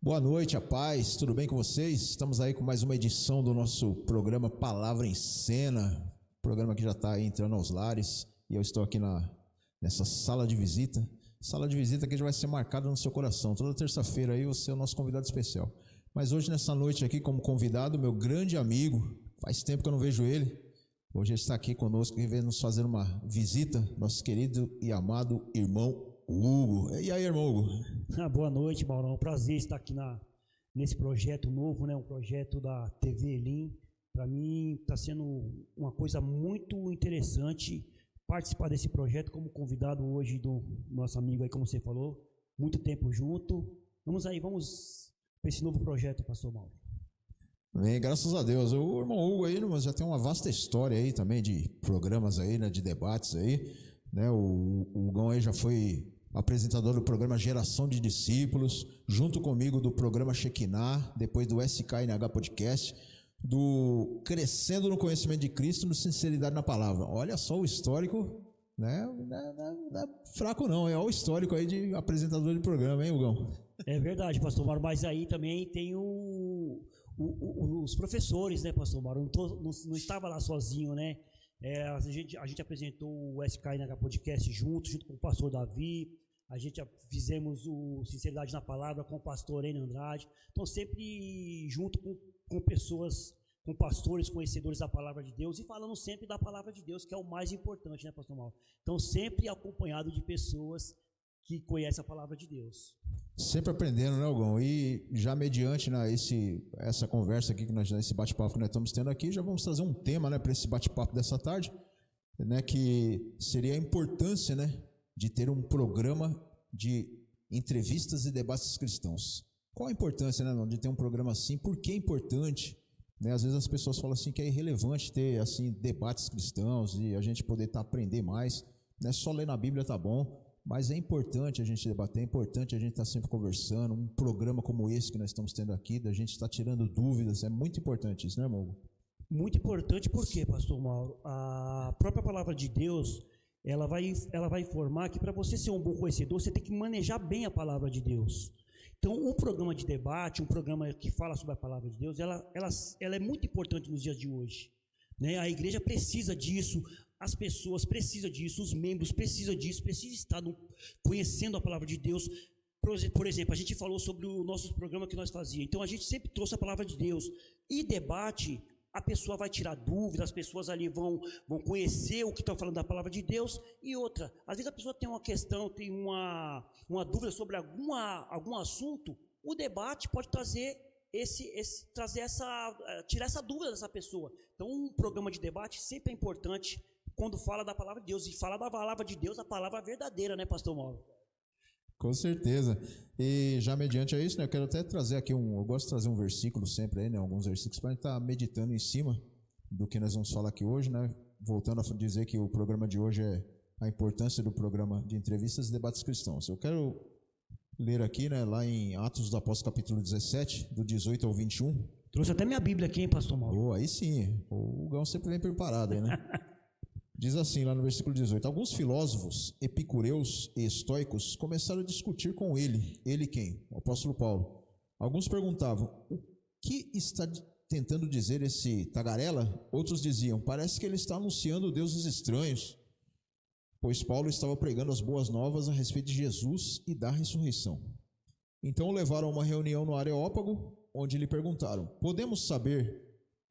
Boa noite, a paz, tudo bem com vocês? Estamos aí com mais uma edição do nosso programa Palavra em Cena, programa que já está aí entrando aos lares, e eu estou aqui nessa sala de visita que já vai ser marcada no seu coração. Toda terça-feira aí você é o nosso convidado especial. Mas hoje, nessa noite aqui, como convidado, meu grande amigo, faz tempo que eu não vejo ele, hoje ele está aqui conosco e veio nos fazer uma visita, nosso querido e amado irmão Hugo. E aí, irmão Hugo? Boa noite, Maurão. É um prazer estar aqui nesse projeto novo, né? Um projeto da TV Elim. Para mim está sendo uma coisa muito interessante participar desse projeto como convidado hoje do nosso amigo aí, como você falou, muito tempo junto. Vamos para esse novo projeto, pastor Mauro. Bem, graças a Deus. O irmão Hugo aí, mas já tem uma vasta história aí também de programas aí, né? De debates aí, né? O Hugão aí já foi apresentador do programa Geração de Discípulos, junto comigo do programa Shekinah, depois do SKNH Podcast, do Crescendo no Conhecimento de Cristo, no Sinceridade na Palavra. Olha só o histórico, né? Não é fraco não, é o histórico aí de apresentador de programa, hein, Hugão? É verdade, pastor Mauro, mas aí também tem os professores, né, pastor Mauro? Não estava lá sozinho, né? A gente apresentou o SKNH Podcast junto com o pastor Davi. A gente fizemos o Sinceridade na Palavra com o pastor Enio Andrade. Então, sempre junto com pessoas, com pastores, conhecedores da Palavra de Deus e falando sempre da Palavra de Deus, que é o mais importante, né, pastor Mauro? Então, sempre acompanhado de pessoas que conhecem a Palavra de Deus. Sempre aprendendo, né, Hugão? E já mediante essa conversa aqui, esse bate-papo que nós estamos tendo aqui, já vamos trazer um tema, né, para esse bate-papo dessa tarde, né, que seria a importância, né, de ter um programa de entrevistas e debates cristãos. Qual a importância, né, de ter um programa assim? Por que é importante? Né, às vezes as pessoas falam assim que é irrelevante ter assim debates cristãos e a gente poder aprender mais, né? Só ler na Bíblia tá bom, mas é importante a gente debater, é importante a gente estar sempre conversando. Um programa como esse que nós estamos tendo aqui, da gente estar tirando dúvidas, é muito importante isso, né, irmão? Muito importante porque, pastor Mauro, a própria Palavra de Deus, ela vai informar que para você ser um bom conhecedor, você tem que manejar bem a Palavra de Deus. Então, um programa de debate, um programa que fala sobre a Palavra de Deus, ela é muito importante nos dias de hoje, né? A igreja precisa disso, as pessoas precisam disso, os membros precisam disso, precisam estar conhecendo a Palavra de Deus. Por exemplo, a gente falou sobre o nosso programa que nós fazíamos, então a gente sempre trouxe a Palavra de Deus. E debate, a pessoa vai tirar dúvidas, as pessoas ali vão conhecer o que estão falando da Palavra de Deus. E outra, às vezes a pessoa tem uma questão, tem uma dúvida sobre algum assunto, o debate pode trazer tirar essa dúvida dessa pessoa. Então, um programa de debate sempre é importante quando fala da Palavra de Deus, e fala da Palavra de Deus, a palavra verdadeira, né, pastor Mauro? Com certeza. E já mediante a isso, né, eu quero até trazer aqui eu gosto de trazer um versículo sempre aí, né, alguns versículos para a gente estar meditando em cima do que nós vamos falar aqui hoje, né, voltando a dizer que o programa de hoje é a importância do programa de entrevistas e debates cristãos. Eu quero ler aqui, né, lá em Atos dos Apóstolos, capítulo 17, do 18 ao 21. Trouxe até minha Bíblia aqui, hein, pastor Mauro? Aí sim, o Hugão sempre vem preparado aí, né? Diz assim lá no versículo 18: alguns filósofos, epicureus e estoicos começaram a discutir com ele. Ele quem? O apóstolo Paulo. Alguns perguntavam: o que está tentando dizer esse tagarela? Outros diziam: parece que ele está anunciando deuses estranhos, pois Paulo estava pregando as boas novas a respeito de Jesus e da ressurreição. Então o levaram a uma reunião no Areópago, onde lhe perguntaram: podemos saber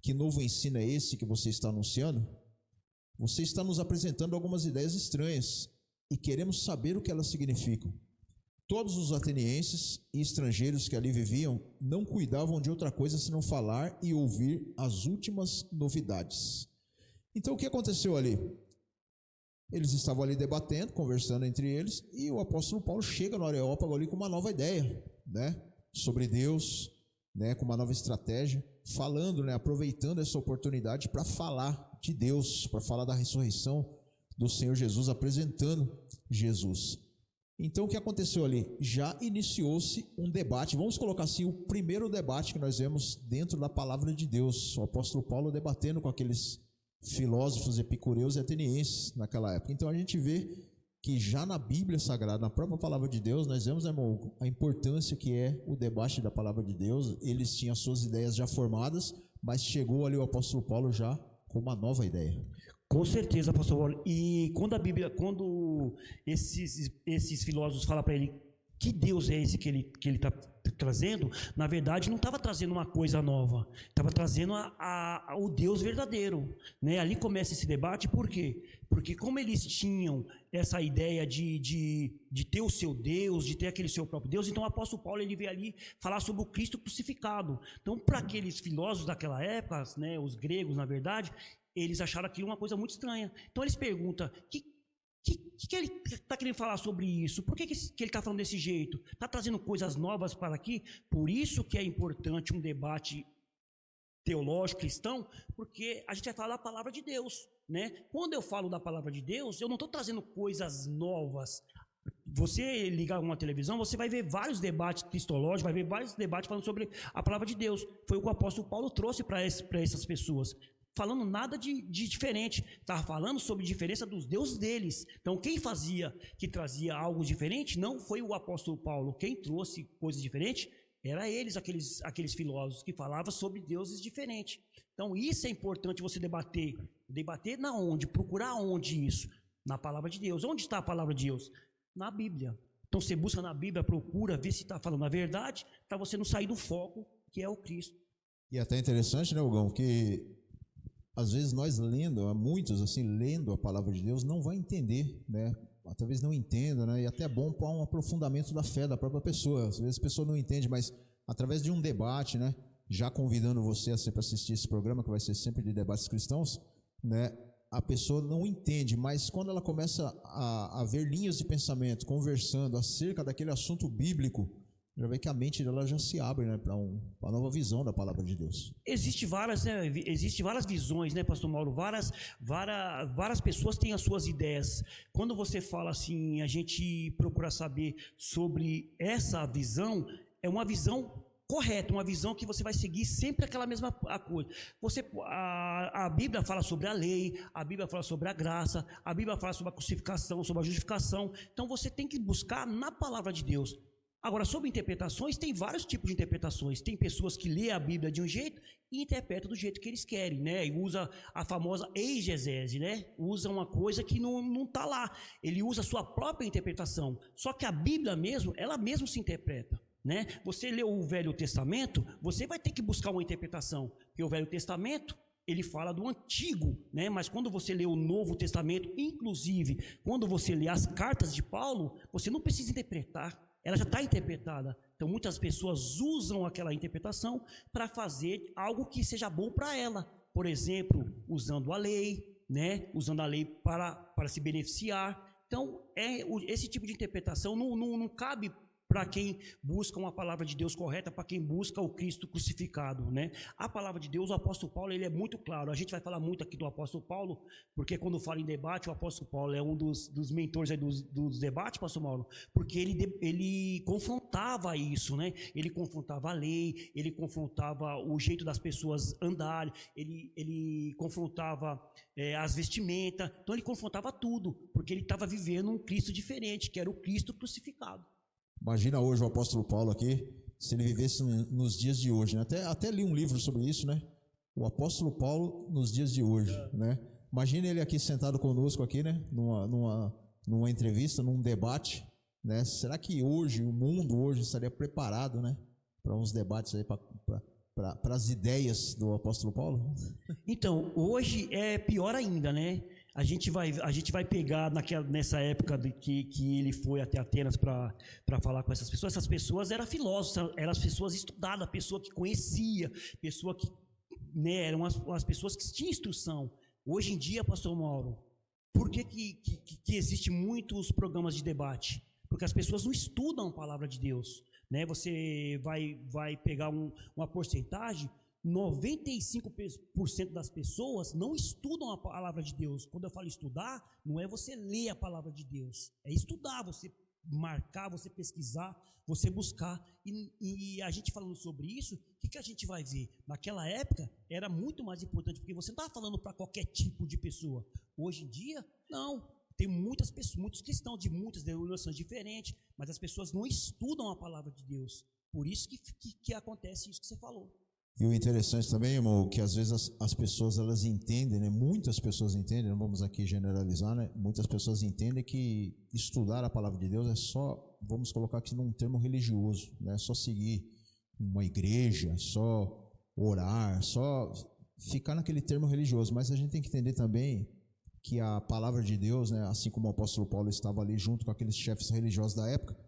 que novo ensino é esse que você está anunciando? Você está nos apresentando algumas ideias estranhas e queremos saber o que elas significam. Todos os atenienses e estrangeiros que ali viviam não cuidavam de outra coisa senão falar e ouvir as últimas novidades. Então o que aconteceu ali? Eles estavam ali debatendo, conversando entre eles, e o apóstolo Paulo chega no Areópago ali com uma nova ideia, né, sobre Deus, né, com uma nova estratégia, falando, né, aproveitando essa oportunidade para falar de Deus, para falar da ressurreição do Senhor Jesus, apresentando Jesus. Então o que aconteceu ali? Já iniciou-se um debate, vamos colocar assim, o primeiro debate que nós vemos dentro da palavra de Deus, o apóstolo Paulo debatendo com aqueles filósofos epicureus e atenienses naquela época. Então a gente vê que já na Bíblia Sagrada, na própria palavra de Deus, nós vemos, né, irmão, a importância que é o debate da palavra de Deus. Eles tinham suas ideias já formadas, mas chegou ali o apóstolo Paulo já com uma nova ideia. Com certeza, pastor Paulo. E quando esses filósofos falam para ele que Deus é esse que ele está trazendo, na verdade não estava trazendo uma coisa nova, estava trazendo o Deus verdadeiro, né? Ali começa esse debate. Por quê? Porque como eles tinham essa ideia de ter o seu Deus, de ter aquele seu próprio Deus, então o apóstolo Paulo ele veio ali falar sobre o Cristo crucificado. Então, para aqueles filósofos daquela época, né, os gregos, na verdade, eles acharam aquilo uma coisa muito estranha. Então eles perguntam: que ele está querendo falar sobre isso? Por que ele está falando desse jeito? Está trazendo coisas novas para aqui? Por isso que é importante um debate teológico cristão, porque a gente vai falar da palavra de Deus, né? Quando eu falo da palavra de Deus, eu não estou trazendo coisas novas. Você ligar uma televisão, você vai ver vários debates cristológicos, vai ver vários debates falando sobre a palavra de Deus. Foi o que o apóstolo Paulo trouxe para essas pessoas. Falando nada de diferente, estava falando sobre a diferença dos deuses deles. Então, quem que trazia algo diferente, não foi o apóstolo Paulo. Quem trouxe coisas diferentes, era eles, aqueles filósofos que falavam sobre deuses diferentes. Então, isso é importante você debater. Debater na onde? Procurar onde isso? Na palavra de Deus. Onde está a palavra de Deus? Na Bíblia. Então, você busca na Bíblia, procura ver se está falando a verdade, para você não sair do foco, que é o Cristo. E até interessante, né, Hugão, que às vezes nós lendo, muitos assim, lendo a palavra de Deus, não vai entender, né? Talvez não entenda, né? E até é bom para um aprofundamento da fé da própria pessoa. Às vezes a pessoa não entende, mas através de um debate, né? Já convidando você a sempre assistir esse programa, que vai ser sempre de debates cristãos, né? A pessoa não entende, mas quando ela começa a ver linhas de pensamento, conversando acerca daquele assunto bíblico, já vê que a mente dela já se abre, né, para uma nova visão da palavra de Deus. Existem várias visões, né, pastor Mauro? Várias pessoas têm as suas ideias. Quando você fala assim, a gente procura saber sobre essa visão, é uma visão correta, uma visão que você vai seguir sempre aquela mesma coisa. A Bíblia fala sobre a lei, a Bíblia fala sobre a graça, a Bíblia fala sobre a crucificação, sobre a justificação. Então você tem que buscar na palavra de Deus. Agora, sobre interpretações, tem vários tipos de interpretações. Tem pessoas que lêem a Bíblia de um jeito e interpretam do jeito que eles querem, né? E usa a famosa exegese, né? Usa uma coisa que não está lá. Ele usa a sua própria interpretação. Só que a Bíblia mesmo, ela mesmo se interpreta, né? Você lê o Velho Testamento, você vai ter que buscar uma interpretação. Porque o Velho Testamento, ele fala do antigo, né? Mas quando você lê o Novo Testamento, inclusive, quando você lê as cartas de Paulo, você não precisa interpretar. Ela já está interpretada. Então, muitas pessoas usam aquela interpretação para fazer algo que seja bom para ela. Por exemplo, usando a lei, né? Usando a lei para se beneficiar. Então, esse tipo de interpretação não cabe para quem busca uma palavra de Deus correta, para quem busca o Cristo crucificado, né? A palavra de Deus, o apóstolo Paulo, ele é muito claro. A gente vai falar muito aqui do apóstolo Paulo, porque quando fala em debate, o apóstolo Paulo é um dos mentores aí dos debates, pastor Mauro, porque ele confrontava isso, né? Ele confrontava a lei, ele confrontava o jeito das pessoas andarem, ele confrontava as vestimentas, então ele confrontava tudo, porque ele estava vivendo um Cristo diferente, que era o Cristo crucificado. Imagina hoje o apóstolo Paulo aqui, se ele vivesse nos dias de hoje, né? Até li um livro sobre isso, né? O apóstolo Paulo nos dias de hoje, né? Imagina ele aqui sentado conosco aqui, né? Numa entrevista, num debate, né? Será que hoje, o mundo hoje estaria preparado, né? Para uns debates aí, para as ideias do apóstolo Paulo? Então, hoje é pior ainda, né? A gente vai pegar nessa época que ele foi até Atenas para falar com essas pessoas. Essas pessoas eram filósofos, eram as pessoas estudadas, pessoa que conhecia, pessoa que, né, eram as pessoas que tinham instrução. Hoje em dia, pastor Mauro, por que existem muitos programas de debate? Porque as pessoas não estudam a palavra de Deus, né? Você vai pegar uma porcentagem, 95% das pessoas não estudam a palavra de Deus. Quando eu falo estudar, não é você ler a palavra de Deus, é estudar, você marcar, você pesquisar, você buscar. E a gente falando sobre isso, o que a gente vai ver? Naquela época era muito mais importante, porque você não estava falando para qualquer tipo de pessoa. Hoje em dia, não. tem muitas pessoas, muitos cristãos de muitas denominações diferentes, mas as pessoas não estudam a palavra de Deus. Por isso que acontece isso que você falou. E o interessante também, irmão, que às vezes as pessoas elas entendem, né? Muitas pessoas entendem, não vamos aqui generalizar, né? Muitas pessoas entendem que estudar a palavra de Deus é só, vamos colocar aqui num termo religioso, né? Só seguir uma igreja, só orar, só ficar naquele termo religioso. Mas a gente tem que entender também que a palavra de Deus, né? Assim como o apóstolo Paulo estava ali junto com aqueles chefes religiosos da época,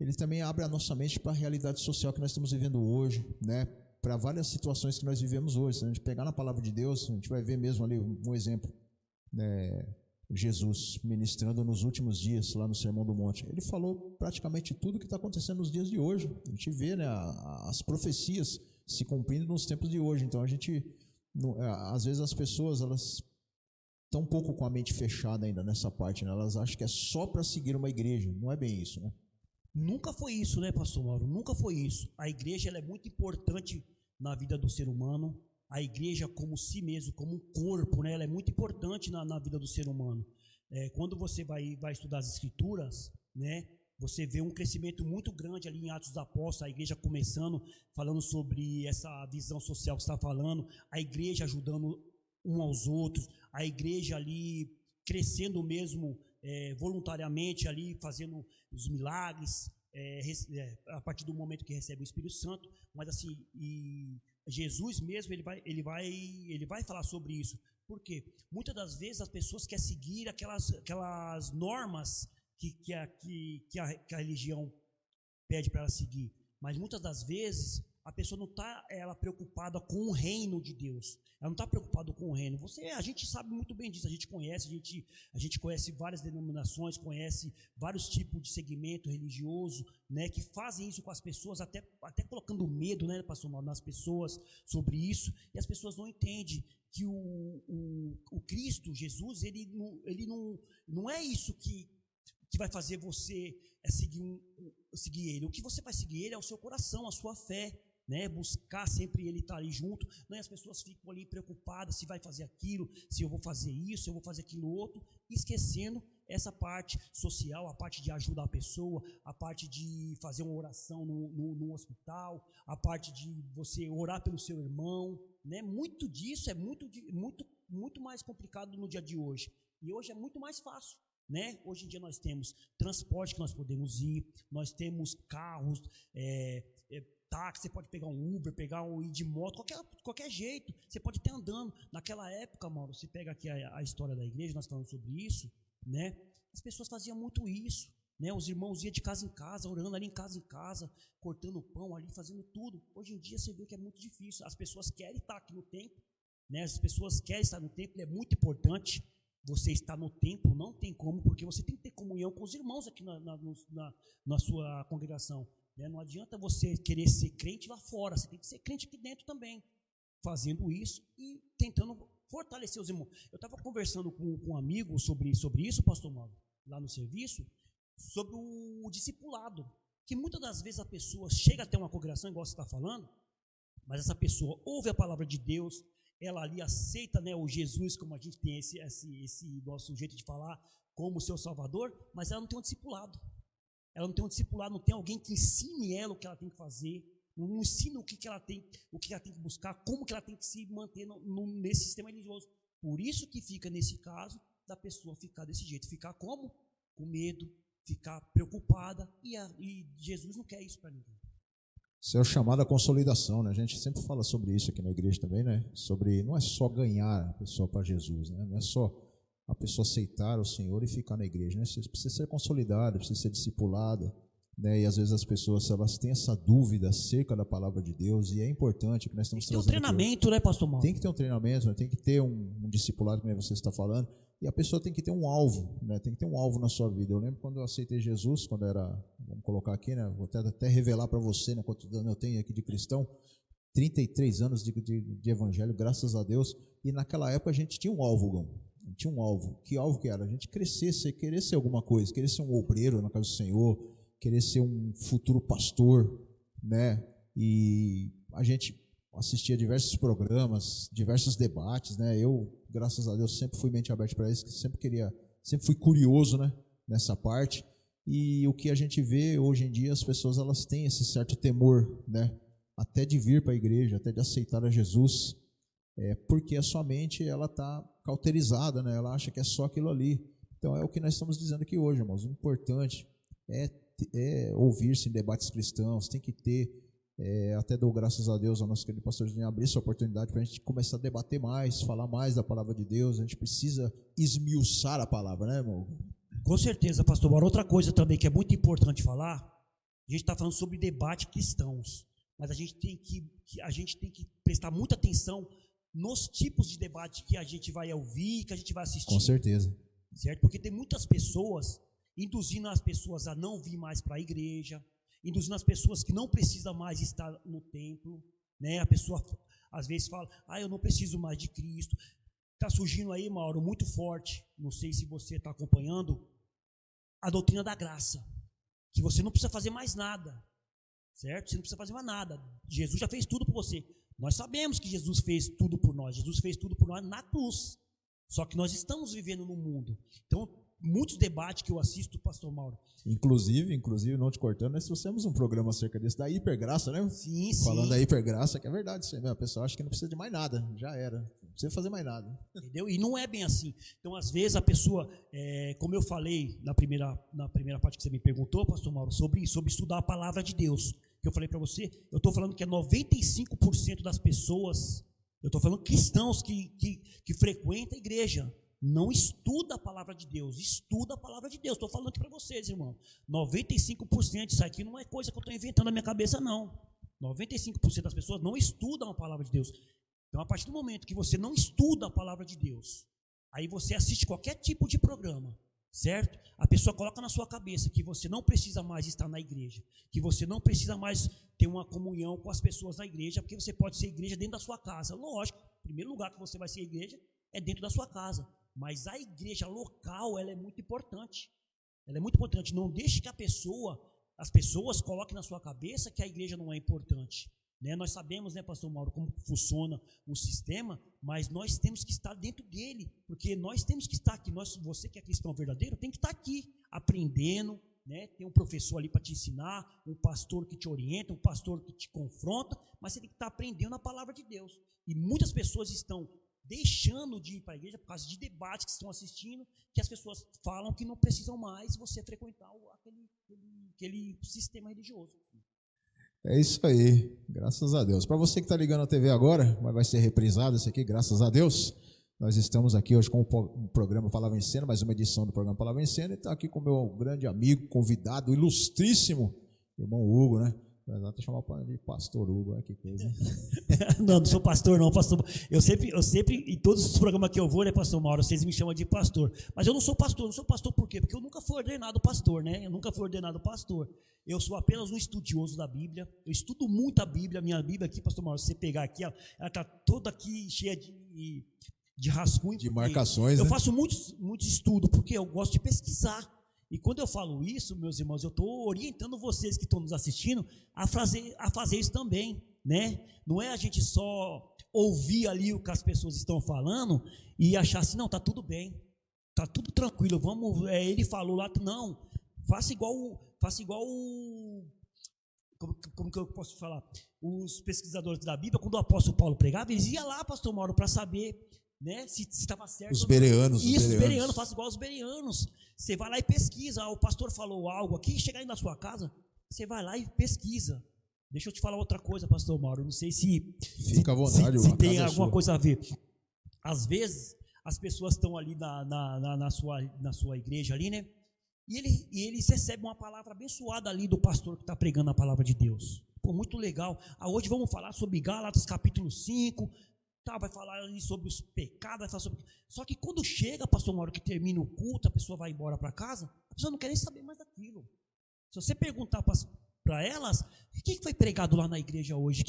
ele também abre a nossa mente para a realidade social que nós estamos vivendo hoje, né? Para várias situações que nós vivemos hoje. Se a gente pegar na palavra de Deus, a gente vai ver mesmo ali um exemplo, né? Jesus ministrando nos últimos dias lá no Sermão do Monte. Ele falou praticamente tudo o que está acontecendo nos dias de hoje. A gente vê, né, as profecias se cumprindo nos tempos de hoje. Então a gente, às vezes as pessoas elas estão um pouco com a mente fechada ainda nessa parte, né? Elas acham que é só para seguir uma igreja. Não é bem isso, né? Nunca foi isso, né, pastor Mauro? Nunca foi isso. A igreja ela é muito importante na vida do ser humano. A igreja como si mesmo, como um corpo, né, ela é muito importante na vida do ser humano. Quando você vai estudar as escrituras, né, você vê um crescimento muito grande ali em Atos dos Apóstolos, a igreja começando, falando sobre essa visão social que você está falando, a igreja ajudando um aos outros, a igreja ali crescendo mesmo voluntariamente ali, fazendo os milagres, a partir do momento que recebe o Espírito Santo. Mas assim, e Jesus mesmo, ele vai falar sobre isso. Por quê? Muitas das vezes as pessoas querem seguir aquelas normas que a religião pede para ela seguir, mas muitas das vezes a pessoa não está preocupada com o reino de Deus. Ela não está preocupada com o reino. A gente sabe muito bem disso, a gente conhece várias denominações, conhece vários tipos de segmento religioso, né, que fazem isso com as pessoas, até colocando medo, né, pastor Mauro, nas pessoas sobre isso, e as pessoas não entendem que o Cristo, Jesus, ele não é isso que vai fazer você seguir ele. O que você vai seguir ele é o seu coração, a sua fé, né? Buscar sempre ele estar ali junto, né? As pessoas ficam ali preocupadas se vai fazer aquilo, se eu vou fazer isso, se eu vou fazer aquilo outro, esquecendo essa parte social, a parte de ajudar a pessoa, a parte de fazer uma oração no hospital, a parte de você orar pelo seu irmão, né? Muito disso é muito mais complicado no dia de hoje, e hoje é muito mais fácil, né? Hoje em dia nós temos transporte que nós podemos ir, nós temos carros, táxi, você pode pegar um Uber, ir de moto, qualquer jeito, você pode estar andando. Naquela época, Mauro, você pega aqui a história da igreja, nós falamos sobre isso, né? As pessoas faziam muito isso, né? Os irmãos iam de casa em casa, orando ali em casa, cortando pão ali, fazendo tudo. Hoje em dia você vê que é muito difícil, as pessoas querem estar aqui no templo, né? As pessoas querem estar no templo, é muito importante você estar no templo, não tem como, porque você tem que ter comunhão com os irmãos aqui na sua congregação. Não adianta você querer ser crente lá fora, você tem que ser crente aqui dentro também, fazendo isso e tentando fortalecer os irmãos. Eu estava conversando com um amigo sobre isso, pastor Mauro, lá no serviço, sobre o discipulado, que muitas das vezes a pessoa chega até uma congregação, igual você está falando, mas essa pessoa ouve a palavra de Deus, ela ali aceita, né, o Jesus, como a gente tem esse nosso jeito de falar, como seu Salvador, mas ela não tem um discipulado. Ela não tem um discipulado, não tem alguém que ensine ela o que ela tem que fazer, não ensina o que ela tem que buscar, como que ela tem que se manter nesse sistema religioso. Por isso que fica nesse caso da pessoa ficar desse jeito, ficar como? Com medo, ficar preocupada, e Jesus não quer isso para ninguém. Isso é o chamado à consolidação, né? A gente sempre fala sobre isso aqui na igreja também, né? Não é só ganhar a pessoa para Jesus, né? Não é só a pessoa aceitar o Senhor e ficar na igreja, né? Você precisa ser consolidada, precisa ser discipulada, né? E às vezes as pessoas elas têm essa dúvida acerca da palavra de Deus, e é importante que nós estamos trazendo. Tem um treinamento, né, pastor Mauro? Tem que ter um treinamento, né? Tem que ter um discipulado, como você está falando, e a pessoa tem que ter um alvo, né? Tem que ter um alvo na sua vida. Eu lembro quando eu aceitei Jesus, quando era, vamos colocar aqui, né? Vou até revelar para você, né? Quanto ano eu tenho aqui de cristão, 33 anos de evangelho, graças a Deus. E naquela época a gente tinha um alvo, Gão. Tinha um alvo. Que alvo que era? A gente querer ser alguma coisa, querer ser um obreiro na casa do Senhor, querer ser um futuro pastor, né? E a gente assistia diversos programas, diversos debates, né? Eu, graças a Deus, sempre fui mente aberta para isso, sempre queria sempre fui curioso, né, nessa parte. E o que a gente vê hoje em dia, as pessoas elas têm esse certo temor, né, até de vir para a igreja, até de aceitar a Jesus, porque a sua mente ela está cauterizada, né, ela acha que é só aquilo ali. Então é o que nós estamos dizendo aqui hoje, irmãos. O importante é ouvir-se em debates cristãos, tem que ter, até dou graças a Deus ao nosso querido pastorzinho abrir essa oportunidade para a gente começar a debater mais, falar mais da palavra de Deus. A gente precisa esmiuçar a palavra, né, irmão? Com certeza, pastor Mauro. Outra coisa também que é muito importante falar, a gente está falando sobre debate cristãos, mas a gente tem que prestar muita atenção nos tipos de debate que a gente vai ouvir, que a gente vai assistir. Com certeza. Certo? Porque tem muitas pessoas induzindo as pessoas a não vir mais para a igreja, induzindo as pessoas que não precisam mais estar no templo, né? A pessoa às vezes fala, eu não preciso mais de Cristo. Está surgindo aí, Mauro, muito forte, não sei se você está acompanhando, a doutrina da graça, que você não precisa fazer mais nada, certo? Você não precisa fazer mais nada, Jesus já fez tudo por você. Nós sabemos que Jesus fez tudo por nós, Jesus fez tudo por nós na cruz, só que nós estamos vivendo no mundo. Então, muitos debates que eu assisto, pastor Mauro. Inclusive, não te cortando, nós trouxemos um programa acerca desse, da hipergraça, né? Sim. Falando da hipergraça, que é verdade, isso aí mesmo. A pessoa acha que não precisa de mais nada, já era, não precisa fazer mais nada. Entendeu? E não é bem assim. Então, às vezes, a pessoa, como eu falei na primeira parte que você me perguntou, pastor Mauro, sobre estudar a palavra de Deus, que eu falei para você, eu estou falando que é 95% das pessoas, eu estou falando cristãos que frequentam a igreja, não estuda a palavra de Deus, estuda a palavra de Deus. Estou falando aqui para vocês, irmão. 95% isso aqui não é coisa que eu estou inventando na minha cabeça, não. 95% das pessoas não estudam a palavra de Deus. Então, a partir do momento que você não estuda a palavra de Deus, aí você assiste qualquer tipo de programa, certo? A pessoa coloca na sua cabeça que você não precisa mais estar na igreja, que você não precisa mais ter uma comunhão com as pessoas da igreja, porque você pode ser igreja dentro da sua casa. Lógico, o primeiro lugar que você vai ser igreja é dentro da sua casa. Mas a igreja local, ela é muito importante. Ela é muito importante. Não deixe que as pessoas coloquem na sua cabeça que a igreja não é importante. Né? Nós sabemos, né, pastor Mauro, como funciona o sistema, mas nós temos que estar dentro dele, porque nós temos que estar aqui. Você que é cristão verdadeiro, tem que estar aqui, aprendendo, né? Tem um professor ali para te ensinar, um pastor que te orienta, um pastor que te confronta, mas você tem que estar aprendendo a palavra de Deus. E muitas pessoas estão deixando de ir para a igreja por causa de debates que estão assistindo, que as pessoas falam que não precisam mais você frequentar aquele sistema religioso. É isso aí, graças a Deus. Para você que está ligando a TV agora, vai ser reprisado isso aqui, graças a Deus. Nós estamos aqui hoje com o programa Palavra em Cena, mais uma edição do programa Palavra em Cena, e está aqui com o meu grande amigo, convidado, ilustríssimo, irmão Hugo, né? Até chamar de pastor Hugo, olha que coisa. Não sou pastor não, pastor. Eu sempre, em todos os programas que eu vou, né, pastor Mauro, vocês me chamam de pastor. Mas eu não sou pastor por quê? Porque eu nunca fui ordenado pastor, né? Eu nunca fui ordenado pastor. Eu sou apenas um estudioso da Bíblia. Eu estudo muito a Bíblia. Minha Bíblia aqui, pastor Mauro, se você pegar aqui, ela está toda aqui cheia de rascunho. De marcações, eu né? faço muito estudo, porque eu gosto de pesquisar. E quando eu falo isso, meus irmãos, eu estou orientando vocês que estão nos assistindo a fazer isso também, né? Não é a gente só ouvir ali o que as pessoas estão falando e achar assim, não, tá tudo bem, tá tudo tranquilo, vamos, ele falou lá, não, faça igual como que eu posso falar? Os pesquisadores da Bíblia, quando o apóstolo Paulo pregava, eles iam lá, pastor Mauro, para saber, né, se estava certo. Os bereanos. Isso, os bereanos, faça igual os bereanos. Você vai lá e pesquisa. O pastor falou algo aqui, chegar aí na sua casa, você vai lá e pesquisa. Deixa eu te falar outra coisa, pastor Mauro. Não sei se fica à vontade, se tem alguma coisa a ver. Às vezes, as pessoas estão ali na sua igreja ali, né? E eles recebem uma palavra abençoada ali do pastor que está pregando a palavra de Deus. Pô, muito legal. Hoje vamos falar sobre Gálatas capítulo 5. Vai falar ali sobre os pecados, vai falar sobre... Só que quando chega, pastor Mauro, que termina o culto, a pessoa vai embora para casa, a pessoa não quer nem saber mais daquilo. Se você perguntar para elas, o que foi pregado lá na igreja hoje?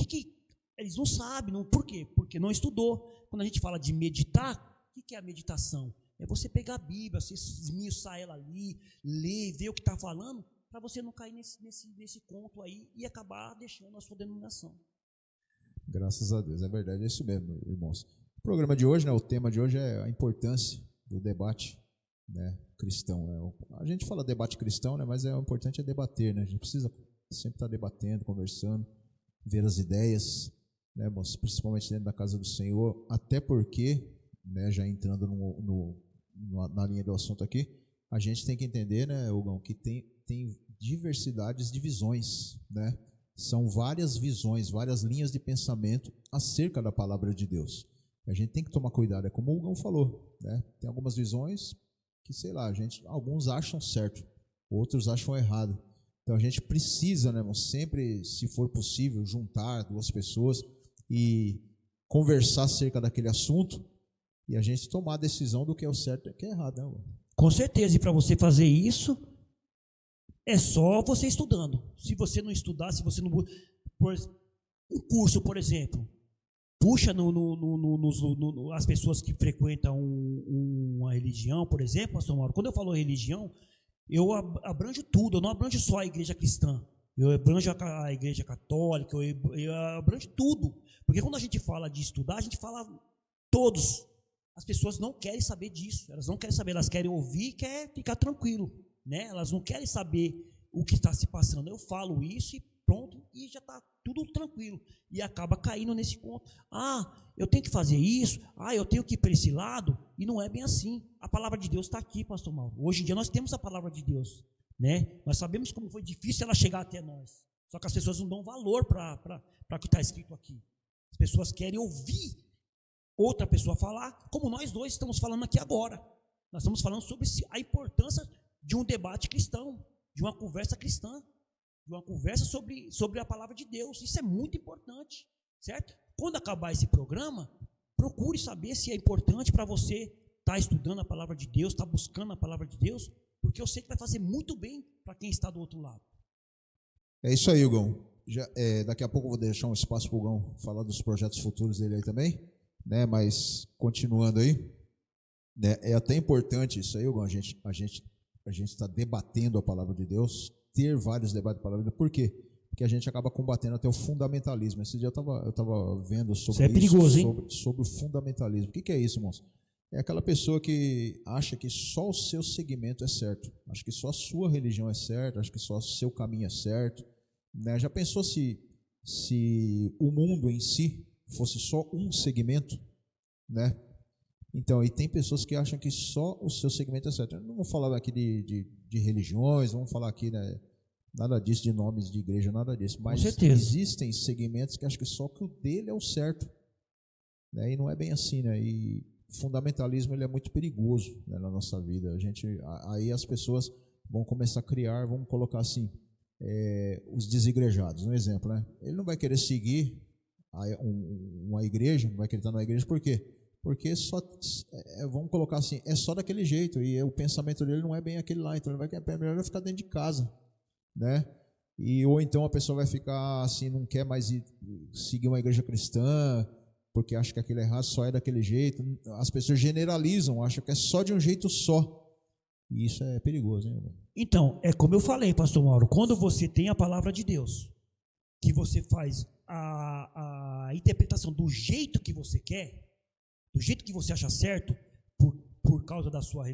Eles não sabem, por quê? Porque não estudou. Quando a gente fala de meditar, o que é a meditação? É você pegar a Bíblia, você esmiuçar ela ali, ler, ver o que está falando, para você não cair nesse conto aí e acabar deixando a sua denominação. Graças a Deus, é verdade, é isso mesmo, irmãos. O programa de hoje, né, o tema de hoje é a importância do debate né, cristão. Né? A gente fala debate cristão, né, mas o importante é debater. Né? A gente precisa sempre estar debatendo, conversando, ver as ideias, né, principalmente dentro da casa do Senhor, até porque, né, já entrando na linha do assunto aqui, a gente tem que entender, né, Hugão, que tem diversidades de visões, né? São várias visões, várias linhas de pensamento acerca da palavra de Deus. A gente tem que tomar cuidado, é como o Hugão falou, né? Tem algumas visões que, sei lá, alguns acham certo, outros acham errado. Então a gente precisa, né, irmão, sempre, se for possível, juntar duas pessoas e conversar acerca daquele assunto e a gente tomar a decisão do que é o certo e o que é errado, né, irmão? Com certeza, e para você fazer isso, é só você estudando. Se você não estudar, se você não... Um curso, por exemplo, puxa as pessoas que frequentam uma religião, por exemplo, pastor Mauro, quando eu falo religião, eu abranjo tudo, eu não abranjo só a igreja cristã, eu abranjo a igreja católica, eu abranjo tudo, porque quando a gente fala de estudar, a gente fala todos. As pessoas não querem saber disso, elas não querem saber, elas querem ouvir e querem ficar tranquilo, né? Elas não querem saber o que está se passando. Eu falo isso e pronto, e já está tudo tranquilo, e acaba caindo nesse ponto. Eu tenho que fazer isso, eu tenho que ir para esse lado, e não é bem assim. A palavra de Deus está aqui, pastor Mauro. Hoje em dia nós temos a palavra de Deus, né? Nós sabemos como foi difícil ela chegar até nós, só que as pessoas não dão valor para o que está escrito aqui. As pessoas querem ouvir outra pessoa falar, como nós dois estamos falando aqui agora. Nós estamos falando sobre a importância de um debate cristão, de uma conversa cristã, de uma conversa sobre a palavra de Deus. Isso é muito importante, certo? Quando acabar esse programa, procure saber se é importante para você estar estudando a palavra de Deus, estar buscando a palavra de Deus, porque eu sei que vai fazer muito bem para quem está do outro lado. É isso aí, Hugão. Daqui a pouco eu vou deixar um espaço para o Hugão falar dos projetos futuros dele aí também, né? Mas continuando aí, né? É até importante isso aí, Hugão, a gente está debatendo a palavra de Deus, ter vários debates da palavra de Deus. Por quê? Porque a gente acaba combatendo até o fundamentalismo. Esse dia eu estava vendo sobre isso. É perigoso, hein? Sobre o fundamentalismo. O que é isso, irmãos? É aquela pessoa que acha que só o seu segmento é certo, acha que só a sua religião é certa, acha que só o seu caminho é certo, né? Já pensou se o mundo em si fosse só um segmento, né? Então, e tem pessoas que acham que só o seu segmento é certo. Eu não vou falar aqui de religiões, não vamos falar aqui, né, nada disso, de nomes de igreja, nada disso. Mas existem segmentos que acham que só que o dele é o certo, né? E não é bem assim, né? E o fundamentalismo, ele é muito perigoso, né, na nossa vida. Aí as pessoas vão começar a criar, vamos colocar assim, os desigrejados. Um exemplo, né? Ele não vai querer seguir uma igreja, não vai querer estar numa igreja, por quê? Porque vamos colocar assim, é só daquele jeito, e o pensamento dele não é bem aquele lá, então ele vai melhor ficar dentro de casa, né? Ou então a pessoa vai ficar assim, não quer mais seguir uma igreja cristã, porque acha que aquilo é errado, só é daquele jeito. As pessoas generalizam, acham que é só de um jeito só, e isso é perigoso, hein, irmão? Então, é como eu falei, pastor Mauro, quando você tem a palavra de Deus, que você faz a interpretação do jeito que você quer, do jeito que você acha certo, por causa da sua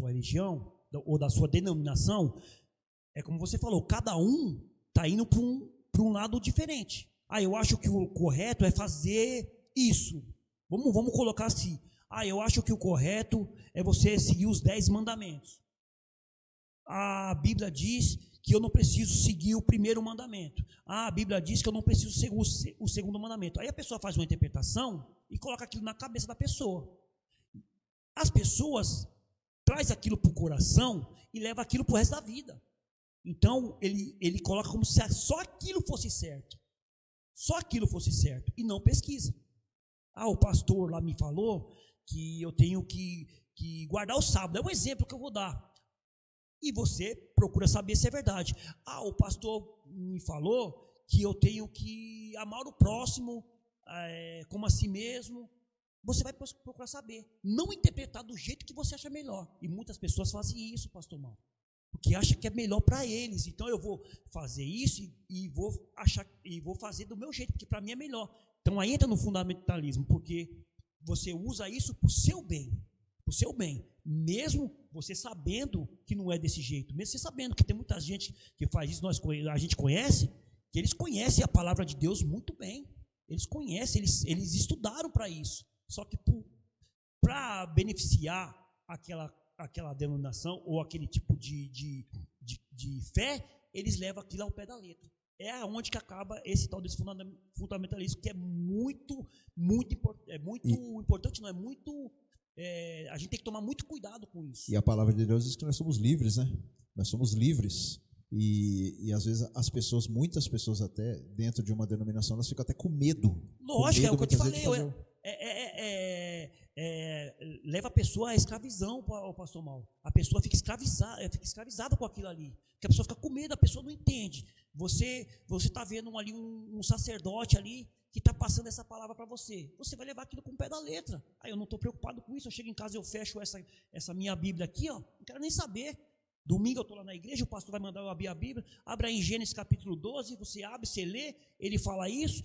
religião, ou da sua denominação, é como você falou, cada um está indo para um lado diferente. Eu acho que o correto é fazer isso. Vamos colocar assim. Eu acho que o correto é você seguir os 10 mandamentos. A Bíblia diz que eu não preciso seguir o primeiro mandamento. A Bíblia diz que eu não preciso seguir o segundo mandamento. Aí a pessoa faz uma interpretação e coloca aquilo na cabeça da pessoa. As pessoas trazem aquilo para o coração e levam aquilo para o resto da vida. Então, ele coloca como se só aquilo fosse certo. Só aquilo fosse certo. E não pesquisa. O pastor lá me falou que eu tenho que guardar o sábado. É um exemplo que eu vou dar. E você procura saber se é verdade. O pastor me falou que eu tenho que amar o próximo como a si mesmo. Você vai procurar saber. Não interpretar do jeito que você acha melhor. E muitas pessoas fazem isso, pastor Mauro, porque acham que é melhor para eles. Então eu vou fazer isso e vou fazer do meu jeito, porque para mim é melhor. Então aí entra no fundamentalismo, porque você usa isso para o seu bem. o seu bem. Mesmo você sabendo que não é desse jeito, mesmo você sabendo que tem muita gente que faz isso, a gente conhece, que eles conhecem a palavra de Deus muito bem. Eles conhecem, eles estudaram para isso. Só que para beneficiar aquela denominação ou aquele tipo de fé, eles levam aquilo ao pé da letra. É onde que acaba esse tal desse fundamentalismo, que é muito importante, não é muito... a gente tem que tomar muito cuidado com isso. E a palavra de Deus diz que nós somos livres, né? Nós somos livres. E às vezes muitas pessoas até, dentro de uma denominação, elas ficam até com medo. Lógico, é o que eu te falei. Leva a pessoa à escravidão, pastor Mauro. A pessoa fica escravizada com aquilo ali. Porque a pessoa fica com medo, a pessoa não entende. Você está vendo ali um sacerdote ali que está passando essa palavra para você. Você vai levar aquilo com o pé da letra. Aí eu não estou preocupado com isso. Eu chego em casa e eu fecho essa minha Bíblia aqui, ó. Não quero nem saber. Domingo eu estou lá na igreja, o pastor vai mandar eu abrir a Bíblia, abre aí em Gênesis capítulo 12, você abre, você lê, ele fala isso,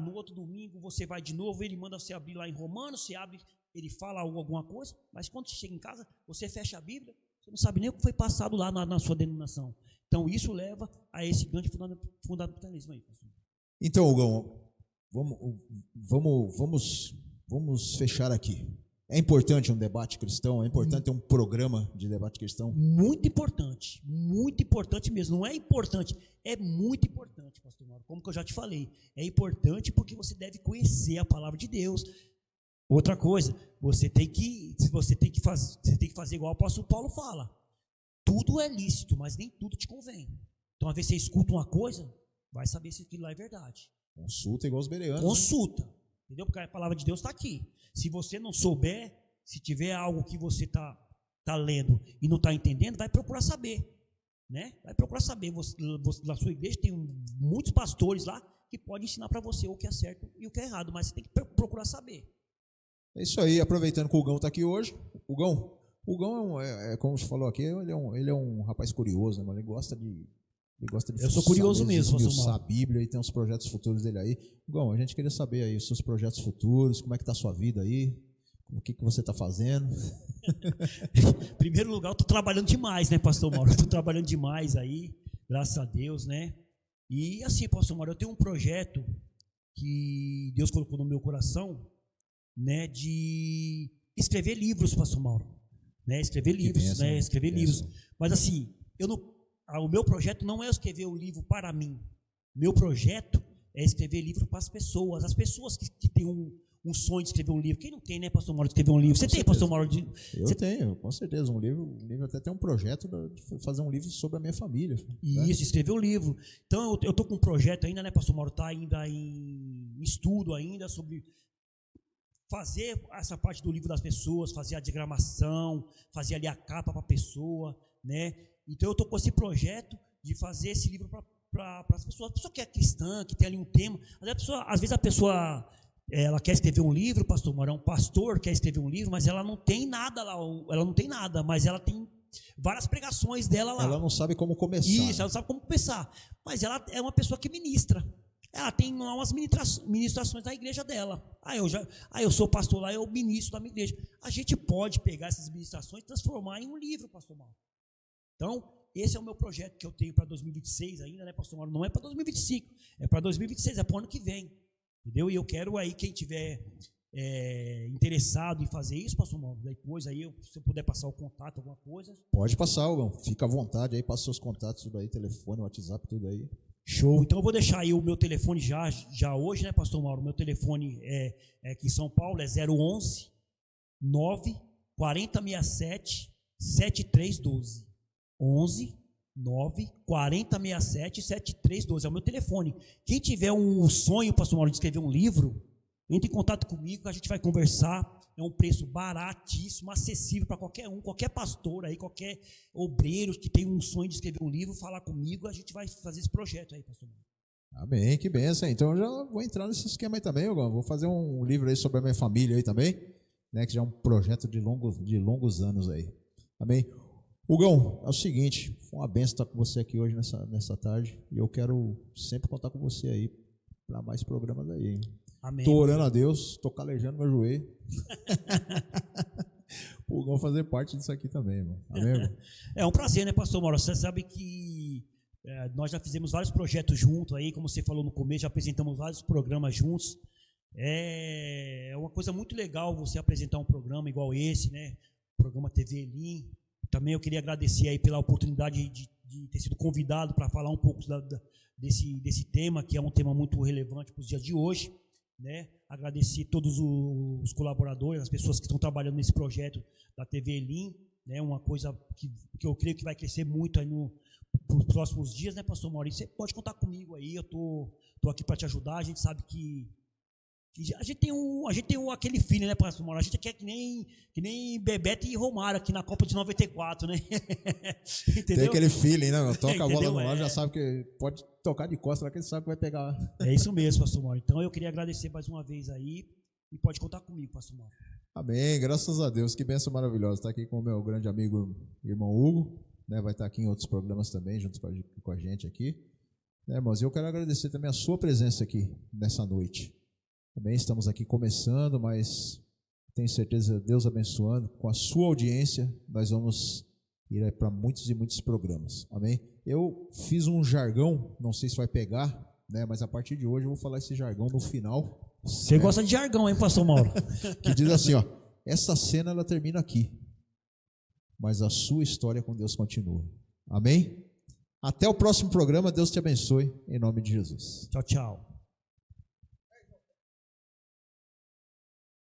no outro domingo você vai de novo, ele manda você abrir lá em Romanos, você abre, ele fala alguma coisa, mas quando você chega em casa, você fecha a Bíblia, você não sabe nem o que foi passado lá na sua denominação. Então isso leva a esse grande fundamentalismo aí, pastor. Então, Hugão, vamos fechar aqui. É importante um debate cristão? É importante ter um programa de debate cristão? Muito importante mesmo. Não é importante, é muito importante, pastor Mauro. Como que eu já te falei, é importante porque você deve conhecer a palavra de Deus. Outra coisa, você tem que fazer igual o apóstolo Paulo fala. Tudo é lícito, mas nem tudo te convém. Então, às vezes você escuta uma coisa, vai saber se aquilo lá é verdade. Consulta igual os bereanos. Consulta, né? Entendeu? Porque a palavra de Deus está aqui. Se você não souber, se tiver algo que você está lendo e não está entendendo, vai procurar saber, né? Vai procurar saber. Você, na sua igreja tem muitos pastores lá que podem ensinar para você o que é certo e o que é errado, mas você tem que procurar saber. É isso aí, aproveitando que o Hugão está aqui hoje. Hugão como você falou aqui, ele é um rapaz curioso, né? Ele gosta de eu sou curioso mesmo, a Bíblia, e tem uns projetos futuros dele aí. Bom, a gente queria saber aí os seus projetos futuros, como é que está a sua vida aí, o que você está fazendo. Em primeiro lugar, eu estou trabalhando demais, né, pastor Mauro? Estou trabalhando demais aí, graças a Deus, né? E assim, pastor Mauro, eu tenho um projeto que Deus colocou no meu coração, né, de escrever livros, pastor Mauro. Né, escrever livros. Mas assim, o meu projeto não é escrever o livro para mim. Meu projeto é escrever livro para as pessoas que têm um sonho de escrever um livro. Quem não tem, né, pastor Mauro, de escrever um livro? Você tem, pastor Mauro? Eu tenho, com certeza, um livro até tem um projeto de fazer um livro sobre a minha família. Isso, né? Escrever um livro. Então, eu estou com um projeto ainda, né, pastor Mauro, está ainda em estudo ainda sobre fazer essa parte do livro das pessoas, fazer a diagramação, fazer ali a capa para a pessoa, né? Então eu estou com esse projeto de fazer esse livro para as pessoas. A pessoa que é cristã, que tem ali um tema. Às vezes a pessoa ela quer escrever um livro, pastor Mauro, é um pastor quer escrever um livro, mas ela não tem nada lá, mas ela tem várias pregações dela lá. Ela não sabe como começar. Isso, ela não sabe como começar. Mas ela é uma pessoa que ministra. Ela tem lá umas ministrações da igreja dela. Eu sou pastor lá, eu ministro da minha igreja. A gente pode pegar essas ministrações e transformar em um livro, pastor Mauro. Então, esse é o meu projeto que eu tenho para 2026 ainda, né, pastor Mauro? Não é para 2025, é para 2026, é para o ano que vem. Entendeu? E eu quero aí, quem tiver interessado em fazer isso, pastor Mauro, depois aí, se eu puder passar o contato, alguma coisa. Pode passar, Hugão. Fica à vontade aí, passa seus contatos, tudo aí, telefone, WhatsApp, tudo aí. Show. Então eu vou deixar aí o meu telefone já hoje, né, pastor Mauro? Meu telefone é aqui em São Paulo, é 011 9 4067 7312. 11 9 4067 7312 é o meu telefone. Quem tiver um sonho, pastor Mauro, de escrever um livro, entre em contato comigo, a gente vai conversar. É um preço baratíssimo, acessível para qualquer um, qualquer pastor aí, qualquer obreiro que tem um sonho de escrever um livro, falar comigo, a gente vai fazer esse projeto aí, pastor Mauro. Amém, que benção. Então eu já vou entrar nesse esquema aí também, Hugão. Vou fazer um livro aí sobre a minha família aí também, né, que já é um projeto de longos anos aí. Amém. Hugão, é o seguinte, foi uma benção estar com você aqui hoje nessa tarde, e eu quero sempre contar com você aí para mais programas aí, hein? Amém. Tô orando a Deus, tô calejando meu joelho. o Gão fazer parte disso aqui também, irmão. Amém, irmão? É um prazer, né, pastor Mauro? Você sabe que nós já fizemos vários projetos juntos aí, como você falou no começo, já apresentamos vários programas juntos. É uma coisa muito legal você apresentar um programa igual esse, né? Programa TV Elim. Também eu queria agradecer aí pela oportunidade de ter sido convidado para falar um pouco desse tema, que é um tema muito relevante para os dias de hoje, né? Agradecer todos os colaboradores, as pessoas que estão trabalhando nesse projeto da TV Elim, né? Uma coisa que eu creio que vai crescer muito aí nos próximos dias, né, pastor Maurício? Você pode contar comigo aí, eu tô aqui para te ajudar. A gente sabe que a gente tem aquele feeling, né, pastor Mauro? A gente quer que nem Bebeto e Romário aqui na Copa de 94, né? Entendeu? Tem aquele feeling, né, meu? Toca a bola no ar, É. já sabe que pode tocar de costas lá, que ele sabe que vai pegar. É isso mesmo, pastor Mauro. Então eu queria agradecer mais uma vez aí e pode contar comigo, pastor Mauro. Amém, graças a Deus, que bênção maravilhosa. Está aqui com o meu grande amigo, irmão Hugo, né? Vai estar aqui em outros programas também, junto com a gente aqui. Né, irmãos? E eu quero agradecer também a sua presença aqui nessa noite. Também estamos aqui começando, mas tenho certeza, Deus abençoando, com a sua audiência, nós vamos ir para muitos e muitos programas, amém? Eu fiz um jargão, não sei se vai pegar, né? Mas a partir de hoje eu vou falar esse jargão no final. Você gosta de jargão, hein, pastor Mauro? Que diz assim, ó, essa cena ela termina aqui, mas a sua história com Deus continua, amém? Até o próximo programa, Deus te abençoe, em nome de Jesus. Tchau, tchau.